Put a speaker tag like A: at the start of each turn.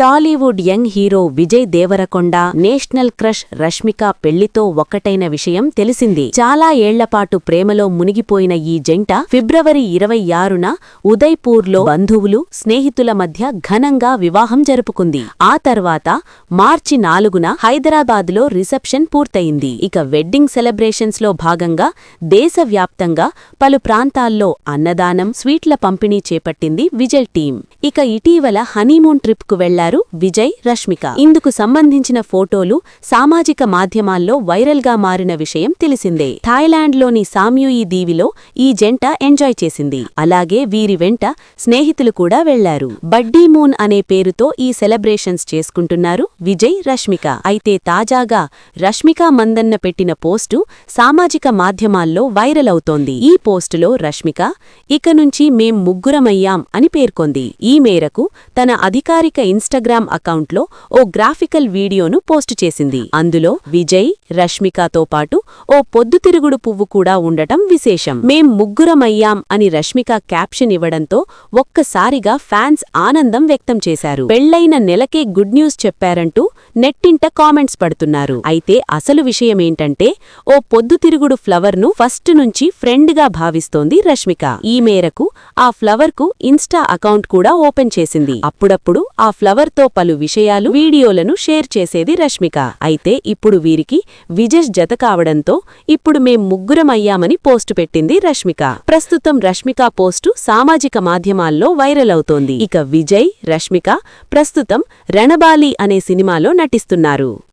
A: Tollywood young hero Vijay Deverakonda national crush Rashmika పెళ్లితో ఒక్కటైన విషయం తెలిసింది. చాలా ఏళ్లపాటు ప్రేమలో మునిగిపోయిన ఈ జంట ఫిబ్రవరి 26న ఉదయ్పూర్లో బంధువులు, స్నేహితుల మధ్య ఘనంగా వివాహం జరుపుకుంది. ఆ తర్వాత మార్చి 4న హైదరాబాద్లో రిసెప్షన్ పూర్తయింది. ఇక వెడ్డింగ్ సెలబ్రేషన్స్ లో భాగంగా దేశవ్యాప్తంగా పలు ప్రాంతాల్లో అన్నదానం, స్వీట్ల పంపిణీ చేపట్టింది విజయ్ టీం. ఇక ఇటీవల హనీమూన్ ట్రిప్ కు వెళ్లారు విజయ్, రష్మిక. ఇందుకు సంబంధించిన ఫోటోలు సామాజిక మాధ్యమాల్లో వైరల్ గా మారిన విషయం తెలిసిందే. థాయిలాండ్లోని సామ్యూయి దీవిలో ఈ జంట ఎంజాయ్ చేసింది. అలాగే వీరి వెంట స్నేహితులు కూడా వెళ్లారు. బడ్డీ మూన్ అనే పేరుతో ఈ సెలబ్రేషన్స్ చేసుకుంటున్నారు విజయ్, రష్మిక. అయితే తాజాగా రష్మిక మందన్న పెట్టిన పోస్టు సామాజిక మాధ్యమాల్లో వైరల్ అవుతోంది. ఈ పోస్టులో రష్మిక ఇక నుంచి మేం ముగ్గురమయ్యాం అని పేర్కొంది. ఈ మేరకు తన అధికారిక ఇన్స్టాగ్రామ్ అకౌంట్లో ఓ గ్రాఫికల్ వీడియోను పోస్టు చేసింది. అందులో విజయ్, రష్మికతో పాటు ఓ పొద్దుతిరుగుడు పువ్వు కూడా ఉండటం విశేషం. మేం ముగ్గురమయ్యాం అని రష్మిక క్యాప్షన్ ఇవ్వడంతో ఒక్కసారిగా ఫ్యాన్స్ ఆనందం వ్యక్తం చేశారు. పెళ్లైన నెలకే గుడ్ న్యూస్ చెప్పారంటూ నెట్టింట కామెంట్స్ పడుతున్నారు. అయితే అసలు విషయమేంటంటే ఓ పొద్దుతిరుగుడు ఫ్లవర్ను ఫస్ట్ నుంచి ఫ్రెండ్గా భావిస్తోంది రష్మిక. ఈ మేరకు ఆ ఫ్లవర్కు ఇన్స్టా అకౌంట్ కూడా ఓపెన్ చేసింది. అప్పుడప్పుడు ఆ ఫ్లవర్తో పలు విషయాలు, వీడియోలను షేర్ చేసేది రష్మిక. అయితే ఇప్పుడు వీరికి విజయ్ జత కావడంతో ఇప్పుడు మేం ముగ్గురమయ్యామని పోస్టు పెట్టింది రష్మిక. ప్రస్తుతం రష్మిక పోస్టు సామాజిక మాధ్యమాల్లో వైరల్ అవుతోంది. ఇక విజయ్, రష్మిక ప్రస్తుతం రణబాలి అనే సినిమాలో నటిస్తున్నారు.